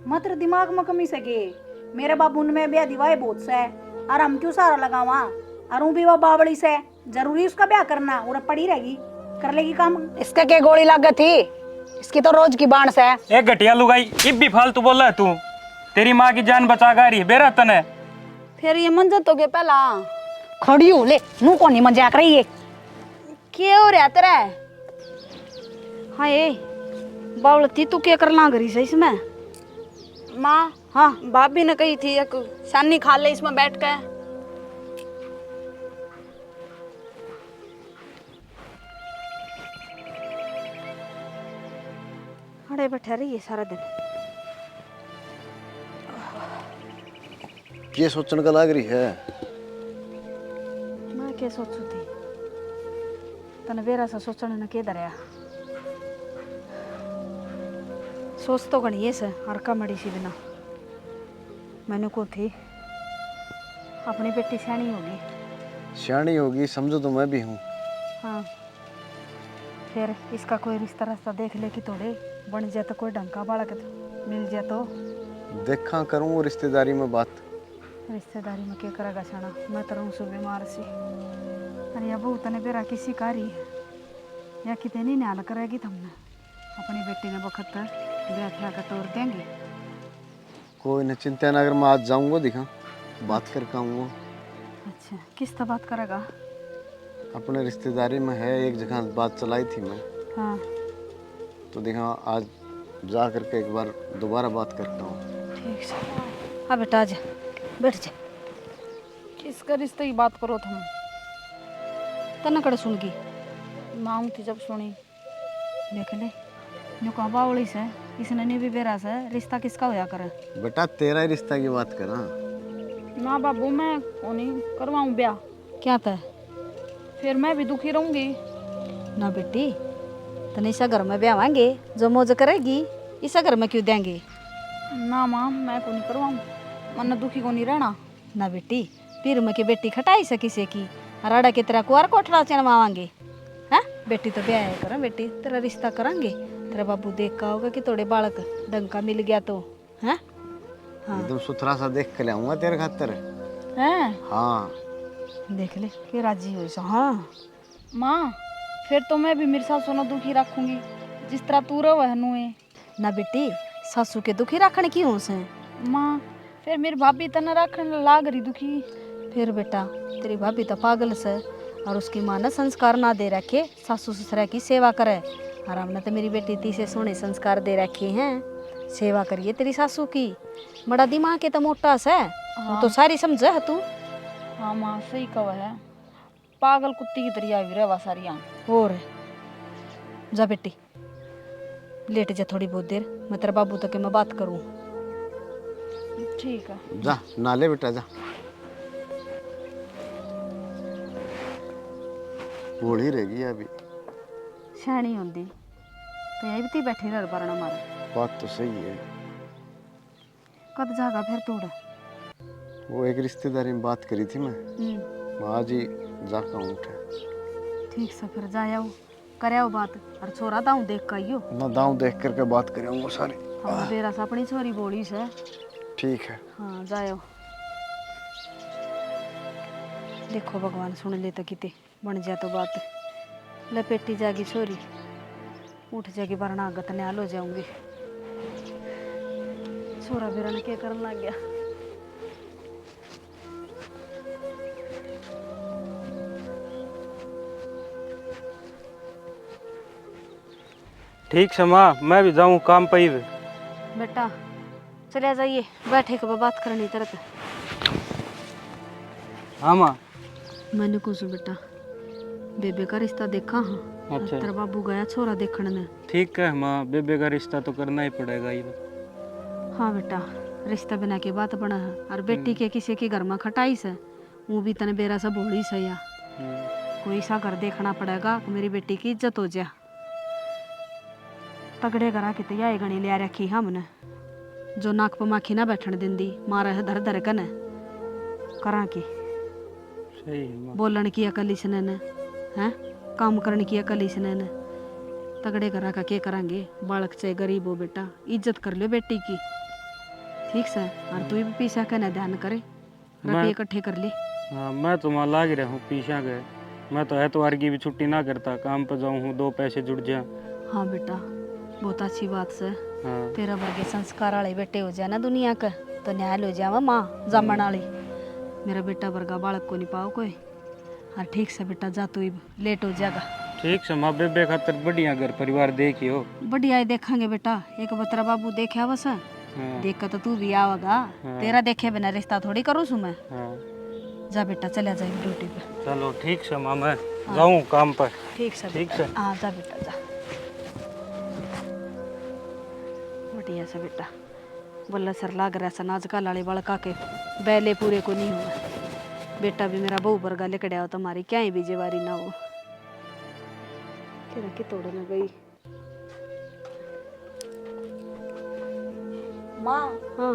मत दिमाग में कमी सके। मेरे बाबू ने ब्याह दिवाए बहुत से और हम क्यों सारा लगावा। और भी वो बावड़ी से जरूरी उसका ब्याह करना और पड़ी रहेगी कर लेगी काम। इसका क्या गोली लागत थी? इसकी तो रोज की बांस है। एक घटिया लुगाई इब भी फालतू बोल रहा है तू। तेरी माँ की जान बचा गा रही बेरा तने। फिर ये मंजत हो गया पहला खड़ी हो ले मुंह को नहीं मजाक रही है। क्या हो रहा तेरा? हाँ ये बावलती तू क्या करना करी से इसमें? माँ हाँ भाभी ने कही थी एक सानी खा ले इसमें बैठ के। खड़े बैठे रही है सारा दिन। ये सोचने का लाग रही है। मैं क्या सोचू थी तने बेरा सा सोचने न के दरिया सोच तो गणी से हरका मड़ी सी बिना मैंने को थी अपनी बेटी सियाणी होगी। सियाणी होगी समझो तो मैं भी हूँ। हाँ फिर इसका कोई रिश्ता रास्ता देख ले कि थोड़े बन जाए तो कोई ढंग का बालक मिल जाए तो देखा करूँ वो रिश्तेदारी में बात। रिश्तेदारी में क्या करेगा साना? मैं तो रहूँ सो बीमार सी। अरे अब तने बेरा किसी कारी है या कितने नहीं न्याल करेगी तुमने अपनी बेटी ने वक्त ब्याह ठा कर तोड़ देंगे। कोई न चिंता ना अगर मैं आज जाऊँगा दिखा बात करके आऊँगा। अच्छा किस तरह बात करेगा? अपने रिश्तेदारी में है एक जगह बात चलाई थी मैं। हाँ तो देखा आज जा करके एक बार दोबारा बात करता हूँ। ठीक से। हाँ बेटा आजा बैठ जा। किसका रिश्ते की बात करो तुम? तना कड़े सुन गई माँ थी जब सुनी। देख ले न्यू कहा बावली से इसने नहीं भी बेरा से रिश्ता किसका होया करे? बेटा तेरा ही रिश्ता की बात करा। ना बाबू मैं नहीं करवाऊँ ब्याह। क्या था? फिर मैं भी दुखी रहूंगी ना बेटी तने इसा घर में ब्यावांगे जो मौज करेगी इसा घर में क्यों देंगे? ना माँ मैं को नहीं करवाऊँ मन दुखी को नहीं रहना। ना बेटी पीर में की बेटी खटाई से किसे की राड़ा की तरह कुआर कोठरा चनवावांगे। हाँ बेटी तो ब्याह करें बेटी तेरा रिश्ता करेंगे। तेरा बाबू देख का होगा कि थोड़े बालक डंका मिल गया तो हैं? हाँ एकदम सुथरा सा देख के लाऊंगा तेरे खातर। हैं? हाँ देख ले कि राजी हो सो। हाँ माँ फिर तो मैं भी मेरी सासू ने दुखी रखूंगी जिस तरह तू रहो हनु है। ना बेटी सासू के दुखी रखने की हो से? माँ फिर मेरी भाभी तना रखने लाग रही दुखी। फिर बेटा तेरी भाभी तो पागल से और उसकी माँ ने संस्कार ना दे रखे सासू ससुरा की सेवा करे। और हमने तो मेरी बेटी तीसरे सोने संस्कार दे रखे हैं सेवा करिए तेरी सासू की। बड़ा दिमाग के तो मोटा से वो तो सारी समझे है तू। हाँ माँ सही कहा है पागल कुत्ती की तरह भी रवा सारिया। और जा बेटी लेट जा थोड़ी बहुत देर मैं तेरे बाबू तक मैं बात करूँ। ठीक है जा नाले बेटा जा। बूढ़ी रहेगी अभी। सियाणी होंगी तो यही भी बैठी रह बरना मारे। बात तो सही है। कब जागा फिर तू? वो एक रिश्तेदारी में बात करी थी मैं आज ही जाकर उठे। ठीक से फिर जाओ कराओ बात और छोरा दाऊ देख का आइयो ना दाऊं देख करके बात करेंगे सारी। हम बेरा से अपनी छोरी बोली से। ठीक है। हाँ जाओ देखो भगवान सुन ले तो किते बन जाए तो बात लपेटी जागी छोरी उठ जाएगी वरना आगत न्याल हो जाऊंगी। छोरा बेरा ने क्या करने लग गया? ठीक से माँ मैं भी जाऊँ काम पे ही। बेटा चले जाइए बैठे के बात करनी तरत। हाँ माँ। मैंने कुछ बेटा बेबे का रिश्ता देखा। हाँ अच्छा तेरा बाबू गया छोरा देखने ने। ठीक है माँ बेबे का रिश्ता तो करना ही पड़ेगा ये। हाँ बेटा रिश्ता बिना की बात बना है और बेटी के किसी के घर में खटाई से वो भी तने बेरा से बोली से या कोई सा घर देखना पड़ेगा कि मेरी बेटी की इज्जत हो जा। तगड़े करा के तैयारी गणी लिया रखी हमने जो नाक पर माखी ना बैठन देंदी मारा है धर धर कने करा की। सही है माँ। बोलन की अकल इसने ने हैं काम करने की अकल इसने ने तगड़े करा का क्या करेंगे। बालक चाहे गरीब हो बेटा इज्जत कर लो बेटी की। ठीक से और तू भी पीछा का ना ध्यान करे, रुपये इकट्ठे कर ले। हाँ मैं तो वहाँ लाग रहा हूँ पीछा गए। मैं तो एतवार की भी छुट्टी ना करता, काम पर जाऊँ हूँ, 2 पैसे जुड़ जाए। हाँ बेटा, बहुत अच्छी बात से। हाँ तेरा वर्गे संस्कार वाले बेटे हो जाए ना दुनिया का तो न्याय हो जावा माँ जमन वाली। मेरा बेटा वर्गा बालक को नहीं पाओ कोई। हाँ ठीक से बेटा, जा तू लेट हो जाएगा। ठीक से माँ बेबे खातर बढ़िया घर परिवार देखियो। बढ़िया ही देखेंगे बेटा, एक बतरा बाबू देखे बस, हाँ देख कर तो तू भी आवेगा। हाँ। तेरा देखे बिना रिश्ता थोड़ी करूँ सु मैं। हाँ जा बेटा, चला जाए ड्यूटी पे। चलो ठीक से माँ, मैं जाऊँ काम पर। ठीक से ठीक बेटा। से। हाँ जा बेटा जा। बढ़िया से बेटा, बोला सर लाग रहा सन आजकल वाले बड़का के बैले पूरे को नहीं हुआ। बेटा भी मेरा बहू वर्गा लिकड़ा हो, तुम्हारी क्या ही बीजेवारी ना हो। कि तोड़ न गई माँ हाँ।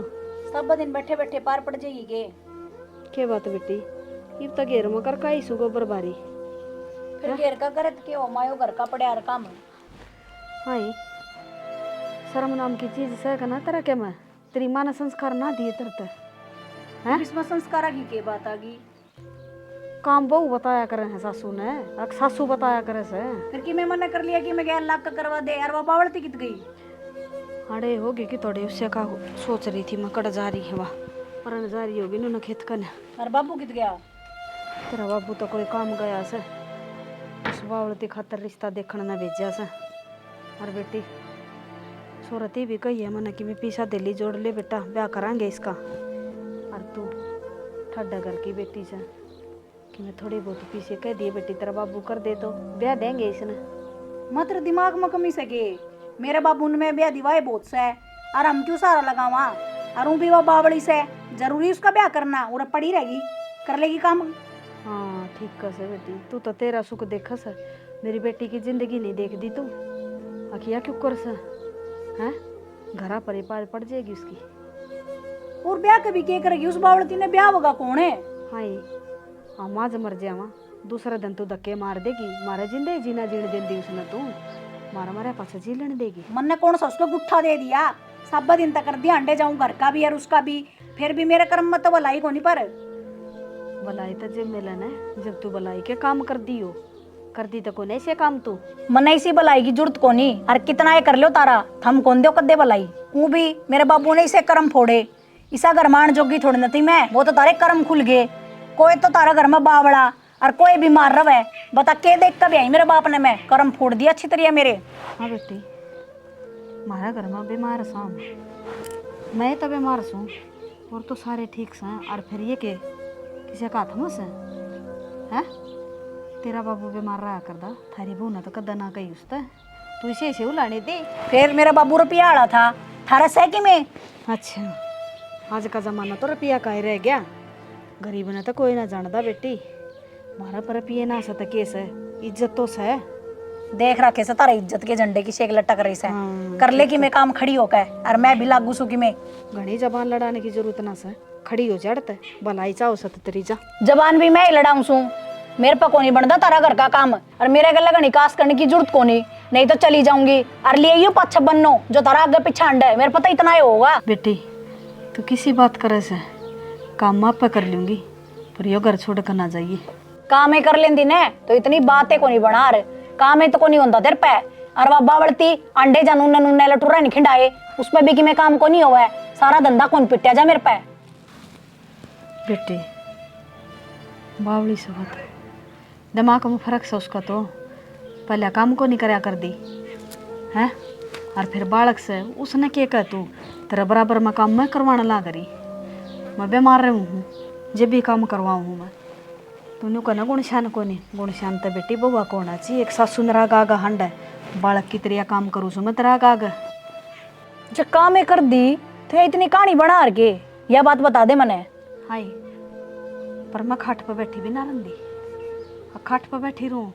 सब दिन बैठे बैठे पार पड़ जाएगी के? क्या बात बेटी, इब तक घेर मकर का ही सुगो बरबारी। फिर घेर का करत के हो मायो घर का पड़े हर काम। हाई शर्म नाम की चीज से ना तेरा क्या मैं तेरी माँ ने संस्कार ना दिए तरते हैं। इसमें संस्कार की के बात आ गई? काम बहू बताया करे हैं सासू ने, अक सासू बताया करे से। फिर कि मैं मना कर लिया कि मैं 11 लाख का करवा दे यार, वो बावड़ती कित गई? अरे होगी कि थोड़े उससे का सोच रही थी मैं कड़ जा रही है, वाह पर जा रही होगी न खेत कन। और बाबू कित गया? तेरा बाबू तो कोई काम गया से, उस बावड़ती खातर रिश्ता देखने न भेजा से। और बेटी सूरती भी कही है मैंने कि मैं पीछा दिल्ली जोड़ ले बेटा, ब्याह करांगे इसका। और तू ठड्डा घर की बेटी से कि मैं थोड़ी बहुत पीछे कह दिए बेटी तेरा बाबू कर दे तो ब्याह देंगे इसने। मात्र दिमाग में कमी सके, मेरे बाबू ने ब्याह दिवाए बहुत से और हम क्यों सारा लगावा? और भी वो बावड़ी से जरूरी उसका ब्याह करना, और पड़ी रहेगी कर लेगी काम। हाँ ठीक कसे बेटी, तू तो तेरा सुख देखा सा, मेरी बेटी की जिंदगी नहीं देख दी तू। अखिया क्यों कर सा हैं, घरा पर ही पार पड़ जाएगी उसकी। और ब्याह कभी क्या करेगी उस बावड़ती ने? ब्याह होगा कौन है? हाँ माँ ज मर जावा, दूसरा दिन तू धक्के मार देगी, मारे जिंदगी जीना जीण देंदी उसने तू, मारा मारे पास जी लेने देगी। मन ने कौन सा उसको गुट्ठा दे दिया? सब दिन तक कर दिया अंडे जाऊं घर का भी और उसका भी, फिर भी मेरे कर्म में तो भलाई को नहीं। पर भलाई तो जब मिलन है, जब तू भलाई के काम कर दी हो, कर दी तो को नहीं से काम तू। मन ऐसी भलाई की जरूरत को नहीं, और कितना ये कर लो तारा थम कौन दो कदे भलाई। वो भी मेरे बाबू ने इसे कर्म फोड़े, इसा घर मान जोगी थोड़ी न थी मैं, वो तो तारे कर्म खुल गए। कोई तो तारा घर में बावड़ा और कोई बीमार रवे, बता के देख कभी आई मेरे बाप ने मैं कर्म फोड़ दिया अच्छी तरह मेरे। हाँ बेटी, मारा घर में बीमार सा मैं तो बीमार सूँ और तो सारे ठीक सा, और फिर ये के किसी का हाथ से है? तेरा बाबू बीमार रहा करदा, थारी बहू ने तो कदा ना कही उसते, तू इसे ऐसे उलाने दे। फिर मेरा बाबू रुपया आड़ा था थारा सैकी में। अच्छा आज का जमाना तो रुपया का ही रह गया, गरीब ने तो कोई ना जानता बेटी, मारा पर रुपये ना सता केस है, इज्जत तो है। देख रखे से तारा इज्जत के झंडे की शेक लटक रही से। हाँ, कर ले कि मैं काम खड़ी होकर, और मैं भी लागू सू की मैं। घनी जबान लड़ाने की जरूरत ना से, खड़ी हो जड़ते भलाई चाहो सत तेरी जा। जबान भी मैं ही लड़ाऊं सू, मेरे पर को नहीं बनता तारा घर का काम, और मेरे गले का निकास करने की जरूरत को नहीं तो चली जाऊंगी। और लिए यू पच्छ बनो जो तारा आगे पीछे अंडा है, मेरे पता इतना ही होगा। बेटी तू किसी बात करे से काम माप पे कर लूंगी, पर यो घर छोड़ कर ना जाइए। काम ही कर लेंदी ने तो इतनी बातें को नहीं बना रहे, काम ही तो को नहीं होता तेरे पे। और बाबा बढ़ती अंडे जा नूने नूने लटूरा नहीं खिंडाए, उसमें भी कि मैं काम को नहीं हुआ है, सारा धंधा कौन पिटिया जा मेरे पे। बेटी बावली से बात दिमाग में फर्क से उसका, तो पहले काम को नहीं करया कर दी है, और फिर बालक से उसने क्या कह तू तेरा बराबर में काम मैं करवाने ला करी। मैं बीमार रही हूँ, जब भी काम करवाऊँ हूँ मैं, तूने कहना गुण शान को नहीं, गुण शान तो बेटी बउआ को होना चाहिए। एक सासू मेरा आगा आगा हंड है, बालक की तरह काम करूँ सो मैं तेरा आगा आगा। जब काम ही कर दी तो इतनी कहानी बना के यह बात बता दे मने। हाय पर मैं खाट पर बैठी भी ना रंदी, खाट पर बैठी रहूँ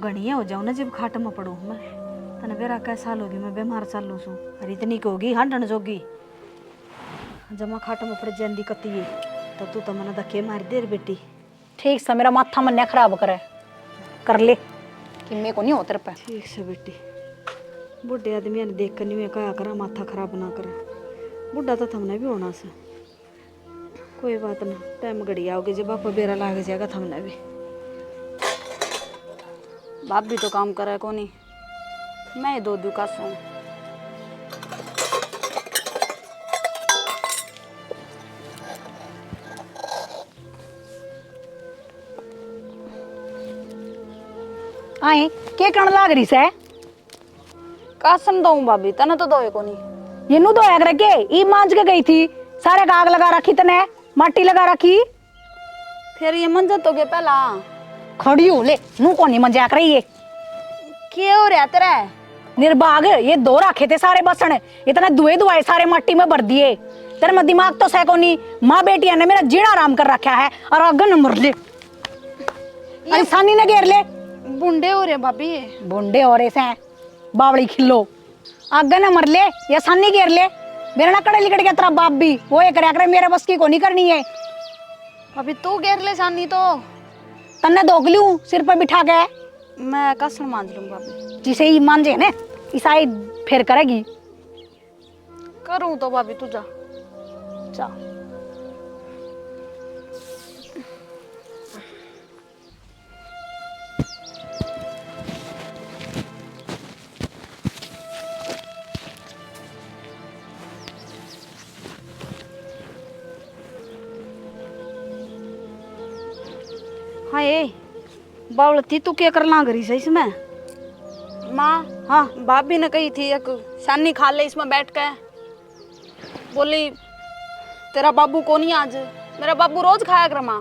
गणिया हो जाऊँ ना जब खाट में पड़ूँ मैं। तने बेरा कै साल होगी मैं बीमार चालू सू, और इतनी की होगी हंडन जोगी, जब मैं खाट में पड़ जाती कती है तो तू तो मैंने धक्के मार दे रे बेटी। ठीक से मेरा माथा मन खराब करे, कर ले कि मेरे को नहीं हो तेरे पे। ठीक से बेटी, बुढ़े आदमी ने देख कर नहीं कहा करा माथा खराब ना करे, बुढ़ा तो थमने भी होना से। कोई बात ना, टाइम घड़ी आओगे जब बापा बेरा लाग जाएगा थमने भी। बाप भी तो काम करे को नहीं, मैं ही दो का सो। आए के कण लाग रही से? कासन दो भाभी, तने तो दोए को नहीं। ये नु धोया कर के ई मांज के गई थी, सारे का आग लगा रखी तने, माटी लगा रखी। फिर ये मंजत हो गया पहला। खड़ी हो ले, नु कोनी मंजा कर रही है। क्या हो रहा तेरा? निर्भाग, ये दो रखे थे सारे बसन, इतने दुए दुआए सारे मट्टी में भर दिए। तेरे में दिमाग तो सैकोनी, माँ बेटिया ने मेरा जीना आराम कर रखा है और अगन मर ले। इंसानी ने घेर ले। बुंडे हो रहे भाभी। बुंडे हो रहे से बावड़ी खिल्लो, अगन मर ले या सानी घेर ले। मेरा ना कड़े लिकड़ के तेरा बाप भी वो ये करे मेरे बस की को नहीं करनी है। अभी तू घेर ले सानी तो तन्ने दोग लूं सिर पर बिठा के। मैं कासन मांज लूं भाभी। जिसे ही मांझे ने ईसाई फिर करेगी। करूं तो भाभी तू जा। जा हाँ ये बावलती तू क्या करना करी से इसमें? माँ, हाँ भाभी ने कही थी एक शानी खा ले इसमें बैठ के। बोली तेरा बाबू को नहीं आज, मेरा बाबू रोज खाया कर माँ।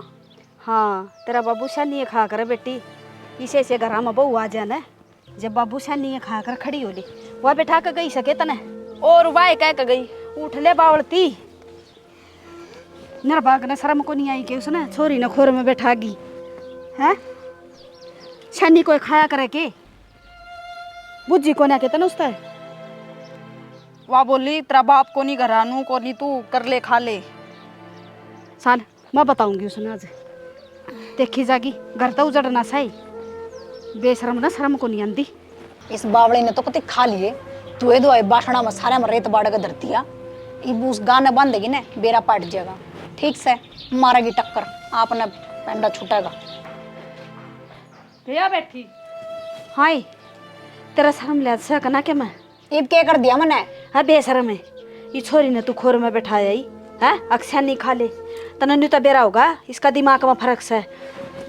हाँ, तेरा बाबू शानी खा कर बेटी, इसे से घर में बहू आ जाना। जब बाबू शानी खा कर खड़ी होली वह बैठा के गई सके तने। और वाह कह के गई। उठ ले बावलती। निर्भाग ने शर्म को नहीं आई कि उसने छोरी ने खोर में बैठा गी है। शानी कोई खाया करे के बुझी को ना कहते ना उससे। वह बोली तेरा बाप को नहीं घरानू को नहीं, तू कर ले खा ले। साल मैं बताऊंगी उसने आज। देखी जागी घर तो उजड़ना सही, बेशरम ना शर्म को नहीं आंदी। इस बावड़ी ने तो कति खा लिए दुए दुआए बासना में सारे में रेत बाड़ के धरतिया। इब उस गाने बांधेगी ने बेरा पाट जाएगा। ठीक से मारेगी टक्कर, आपने पेंडा छूटेगा। भैया बैठी। हाय तेरा शर्म ले से कना के मैं इब क्या कर दिया मैंने? हाँ बेशरम है ये छोरी ने तू खोर में बैठाया ही है। अक्सर नहीं खा ले तना न्यू तो बेरा होगा, इसका दिमाग में फर्क से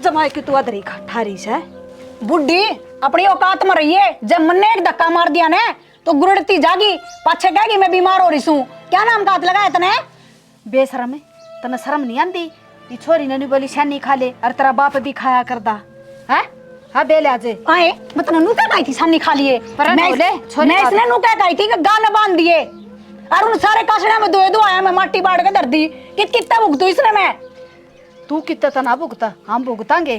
जमाए कि तू अदरी ठारी से। बुढ़ी अपनी औकात में रही है। जब मन्ने एक धक्का मार दिया ने तो गुरड़ती जागी, पाछे कहेगी मैं बीमार हो रही हूँ। क्या नाम का हाथ लगाया तने? बेशरम है तना शर्म नहीं आंदी। ये छोरी ने बोली शानी खा ले और तेरा बाप भी खाया करदा है। हाँ बेले आजे आए मतलब नू क्या कही थी सानी खा लिए। मैं इसने नू क्या कही थी कि गाना बांध दिए और उन सारे कासड़े में दो दो आया मैं माटी बाढ़ के धर दी। कितना भुगतू इसने मैं? तू कितना तना भुगता, हम भुगतांगे।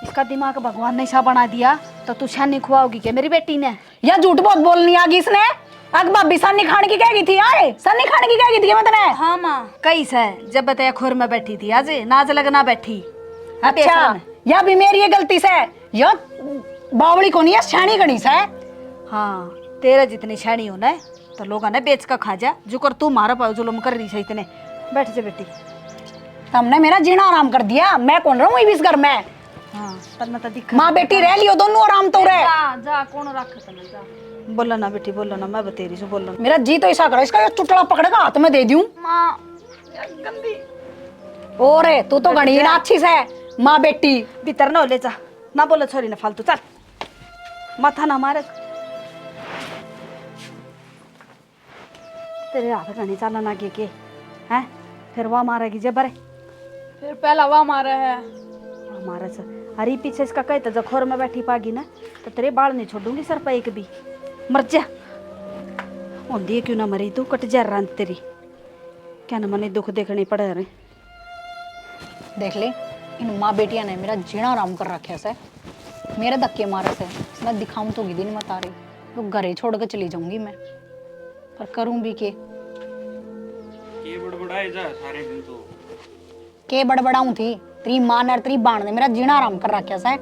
इसका दिमाग भगवान ने सा बना दिया तो तू शानी खुआओगी क्या मेरी बेटी ने? या झूठ बहुत बोलनी आ गई इसने। अग भाभी सानी खाने की कह गई थी। आए सानी खाने की कह गई थी मैं तने। हाँ माँ कई से जब बताया खोर में बैठी थी आज नाज लगना बैठी। अच्छा या भी मेरी ये गलती से या बावड़ी को नहीं है छानी गणी से। हाँ तेरा जितनी छानी हो ना तो लोग ने बेच का खा जा जो कर तू मारा पाओ जुलम कर रही है इतने। बैठ जा बेटी। तुमने मेरा जीना आराम कर दिया। मैं कौन रहूं इस घर में? हाँ तब मैं तो दिख माँ बेटी रह लियो दोनों आराम तो रहे। जा जा कौन रख तने जा। बोलो ना बेटी बोलो ना, मैं बतेरी से बोलो। मेरा जी तो ऐसा करो इसका ये चुटड़ा पकड़ेगा हाथ में दे दूं। माँ गंदी। और तू तो घड़ी ना अच्छी से माँ बेटी। भीतर ना ले जा ना बोलो छोरी ने फालतू। चल माथा ना मारे तेरे हाथ घनी चाला ना के हैं। फिर वह मारेगी जबर फिर पहला वाह मारा है। हमारा से अरे पीछे इसका कहता जब खोर में बैठी पागी ना तो तेरे बाल नहीं छोड़ूंगी सर पर एक भी। मर जा होंदी क्यों ना मरी तू कट जा रान तेरी। क्या ना मने दुख देखने पड़े रहे। देख ले इन माँ बेटिया ने मेरा जीना आराम कर रखे से। मेरे धक्के मारे से मैं दिखाऊं तो गिदी नहीं मता रही तो घर ही छोड़ कर चली जाऊंगी मैं। पर करूं भी के बड़बड़ाए जा सारे दिन तो के बड़बड़ाऊं थी। तेरी मां ने तेरी बाण ने मेरा जीना आराम कर रखा से।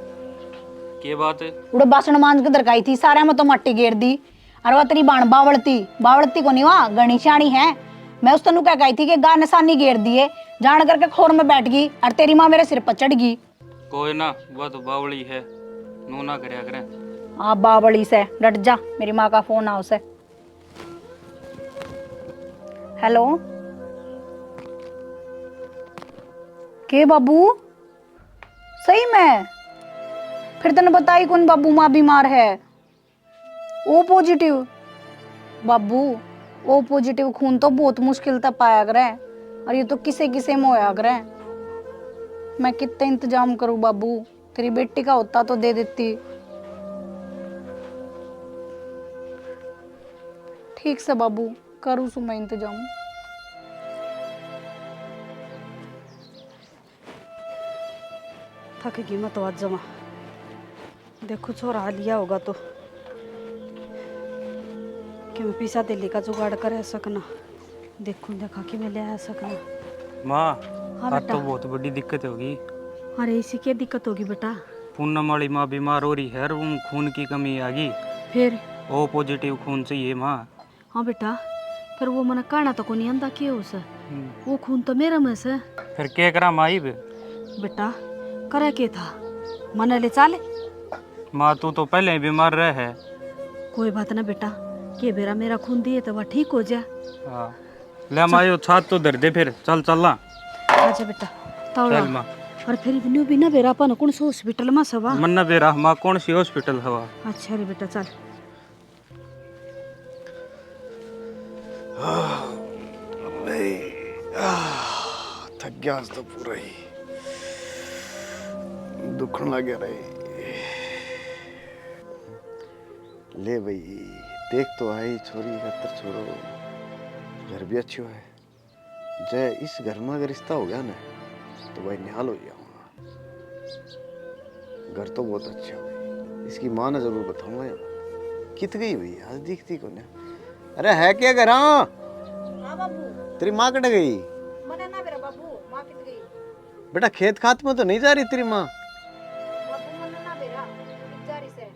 के बात है? उड़े बासन मांझ के दरकाई थी सारे में तो मट्टी घेर दी। और वह तेरी बाण बावड़ती को नहीं वहाँ गणिशाणी है। मैं उस तनु क्या कही थी कि गा निशानी घेर दिए, जान करके खोर में बैठ गई और तेरी माँ मेरे सिर पर चढ़ गई। कोई ना, वह तो बावली है, नू ना करया करें। आप बाबड़ी से डट जा, मेरी माँ का फोन आओ से। हेलो के बाबू, सही में? फिर तने बताई कौन बाबू माँ बीमार है? O positive? बाबू ओ पॉजिटिव खून तो बहुत मुश्किल तक पाया करे, और ये तो किसे किसे में होया करे। मैं कितना इंतजाम करूं बाबू, तेरी बेटी का होता तो दे देती। ठीक से बाबू, करूँ सु मैं इंतजाम। थक गई मैं तो आज जमा। देखो छोरा लिया होगा तो कि मैं पीसा दिल्ली का जुगाड़ कर सकना। देखूं देखा कि मैं ले आ सकना। माँ, हाँ आज बेटा। तो बहुत बड़ी दिक्कत होगी। अरे इसी क्या दिक्कत होगी बेटा? पूनम वाली माँ बीमार हो रही है और वो खून की कमी आ गई। फिर? ओ पॉजिटिव खून चाहिए माँ। हाँ बेटा, फिर वो मना कहना तो को नहीं आंदा क्यों उसे? वो खून तो मेरा में से। फिर क्या करा माँ? बेटा करे के था, मन ले चाले। माँ तू तो पहले ही बीमार रहे है। कोई बात ना बेटा, के बेरा मेरा खून दिए तो वह ठीक हो जाए। हाँ, ले माँ यो छात तो धर दे, फिर चल चलना। अच्छा बेटा तौला। चल माँ। और फिर भी ना बेरा अपन कौन सा हॉस्पिटल में सवा? मन्ना बेरा माँ, कौन सी हॉस्पिटल हवा? अच्छा रे बेटा चल। थक गया आज तो पूरा ही, दुखन लग गया रही। ले भाई, देख तो आई छोरी खतर छोड़ो, घर भी अच्छो है। जय इस घर में अगर रिश्ता हो गया ना तो भाई निहाल हो जाऊंगा। घर तो बहुत अच्छा है, इसकी माँ ने जरूर बताऊंगा यार। कित गई हुई आज दिखती को ना। अरे है क्या घर? हाँ तेरी माँ कट गई? मने ना मेरा बाबू, माँ कित गई? बेटा खेत खात में तो नहीं जा रही तेरी माँ? बाबू मने ना बेरा, कित जा रही से?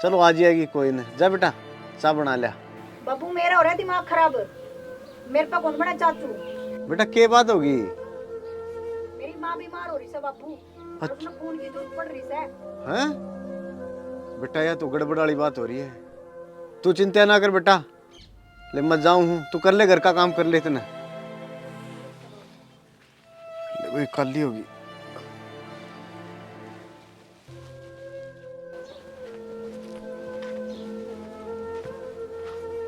चलो आ जाएगी, कोई नहीं। जा बेटा चाय बना लिया। बाबू मेरा हो रहा है दिमाग खराब, मेरे पे कौन बना चाचू? बेटा क्या बात होगी? मेरी माँ बीमार हो रही है बाबू, और अपना खून की जरूरत पड़ रही है। हैं? बेटा यह तो गड़बड़ वाली बात हो रही है। तू चिंता ना कर बेटा, ले मैं जाऊं हूँ, तू कर ले घर का काम, कर ले इतना। वही कल ही होगी।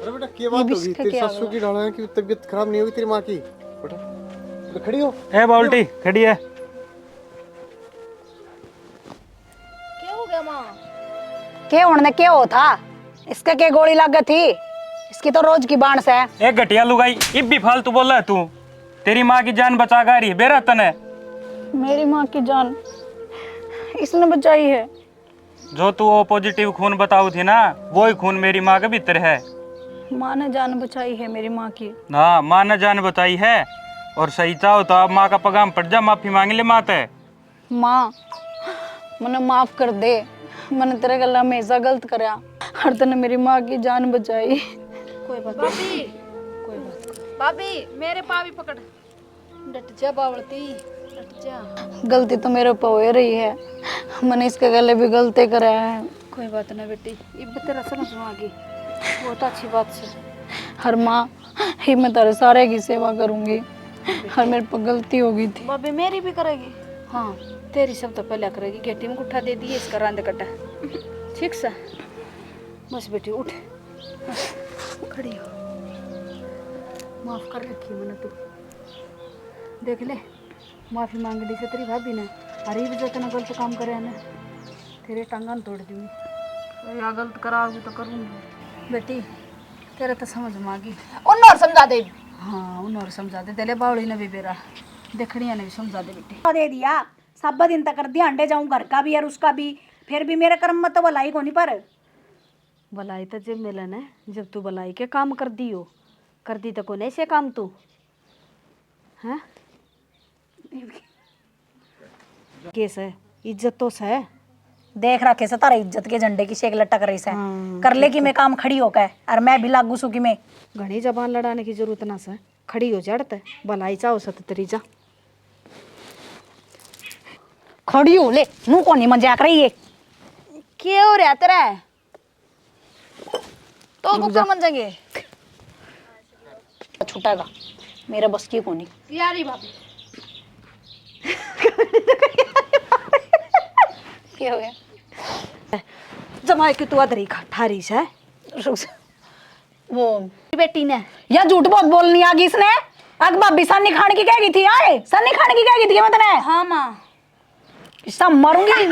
अरे बेटा क्या बात होगी? तेरी सासू की डाला की तबीयत खराब नहीं होगी तेरी माँ की? बेटा बेटा खड़ी हो। ए बाल्टी खड़ी है। क्या हो गया माँ? क्या होने क्या हो था? इसका क्या गोली लग गई थी? इसकी तो रोज की बांस है। एक घटिया लुगाई, इब भी फालतू बोल रहा है तू। तेरी माँ की जान बचा गा रही है बेरा तने। मेरी माँ की जान इसने बचाई है। जो तू ओ पॉजिटिव खून बताऊ थी ना, वही खून मेरी माँ के भीतर है। माँ ने जान बचाई है मेरी माँ की। हाँ, माँ ने जान बचाई है। और सही चाहो तो आप माँ का पगाम पड़ जा, माफी मांग ले माँ ते। माँ मने माफ कर दे, मैंने तेरे गला हमेशा गलत करा, हर तने मेरी माँ की जान बचाई। कोई बात भाभी, कोई बात भाभी मेरे पा भी पकड़। डट जा बावलती, डट जा। गलती तो मेरे ऊपर हो रही है, मैंने इसके गले भी गलती करा है। कोई बात ना बेटी, इब तेरा समझ में आ गई, बहुत अच्छी बात से। हर माँ ही मैं तेरे सारे की सेवा करूंगी, हर मेरे पर गलती हो गई थी। भाभी मेरी भी करेगी? हाँ तेरी सब तो पहले करेगी। गेटी में गुट्ठा दे दिए इसका रांद कटा। ठीक सा, बस बेटी उठ, खड़ी हो। माफ कर रखी मैंने, तू देख ले, माफी मांग ली से तेरी भाभी ने। अरे वजह तेना गलत काम करे ना, तेरे टांगन तोड़ दूंगी। या गलत कराओगी तो करूँगी। बेटी तेरे तो समझ में आ गई, उन और समझा दे। हाँ उन और समझा दे। तेरे बावड़ी ने भी बेरा देखड़िया ने भी समझा दे बेटी। दे दिया सब दिन तक कर दिया, अंडे जाऊं घर का भी और उसका भी, फिर भी मेरे कर्म में तो भलाई को नहीं। पर भलाई तो जब मिलन है, जब तू भलाई के काम कर दी हो, कर दी तो को नहीं से काम तू हैं? केस है, इज्जत तो है, देख रखे से तारा इज्जत के झंडे की शेक लटक रही से कर ले कि मैं काम खड़ी होकर और मैं भी लागू सू कि मैं घनी जबान लड़ाने की जरूरत ना से खड़ी हो जड़त भलाई चाहो सत तेरी जा खड़ी हो ले मुंह को नहीं मजाक रही है क्या हो रहा तेरा तो कुकर मन जाएंगे छुटेगा मेरा बस की कोनी यारी भाभी क्या हो गया जमाए के तू अधरी ठारी से वो बेटी ने या झूठ बहुत बोलनी आ गई इसने अग भाभी सन्नी खाने की कह गई थी आए सन्नी खाने की कह गई थी मैं तने हाँ माँ सब मरूंगी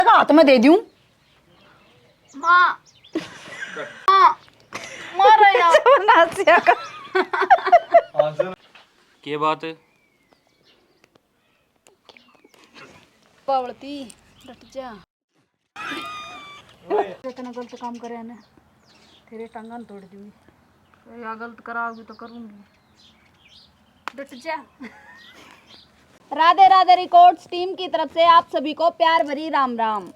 हाथ में दे दूं माँ माँ मर रहा के बात है? पावड़ती डट जा इतना गलत काम करे ने तेरे टांगन तोड़ दूंगी या गलत कराओगी तो करूंगी डट जा राधे राधे रिकॉर्ड्स टीम की तरफ से आप सभी को प्यार भरी राम राम।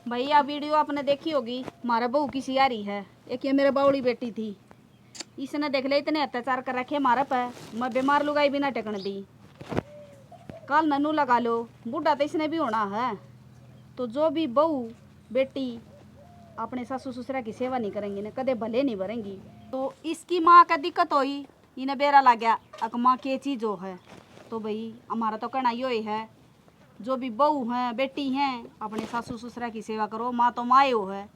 भैया वीडियो आपने देखी होगी हमारा बहू की सियारी है एक ये मेरे बावड़ी बेटी थी इसने देख ले इतने अत्याचार कर रखे हमारा पे मैं बीमार लुगाई भी ना टेकन दी कल ननू लगा लो बूढ़ा तो इसने भी होना है तो जो भी बहू बेटी अपने सासू ससुरा की सेवा नहीं करेंगी ना कदे भले नहीं भरेंगी तो इसकी माँ का दिक्कत हुई इन्हें बेरा लग गया अक माँ के चीज जो है तो भाई हमारा तो कहना यो ही है जो भी बहू हैं बेटी हैं अपने सासू ससुरा की सेवा करो माँ तो माँ हो है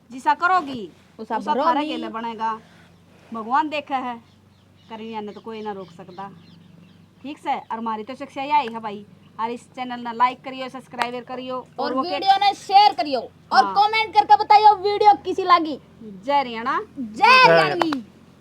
जिसा करोगी उसा उसा भरोगी। थारे के लिए बनेगा भगवान देखा है करिया ने तो कोई ना रोक सकता ठीक से और हमारी तो शिक्षा यही है भाई और इस चैनल ना लाइक करियो सब्सक्राइब करियो और वो के- वीडियो ने शेयर करियो और हाँ। कमेंट करके बताइयो वीडियो किसी लगी। जय हरियाणा जय हरियाणवी।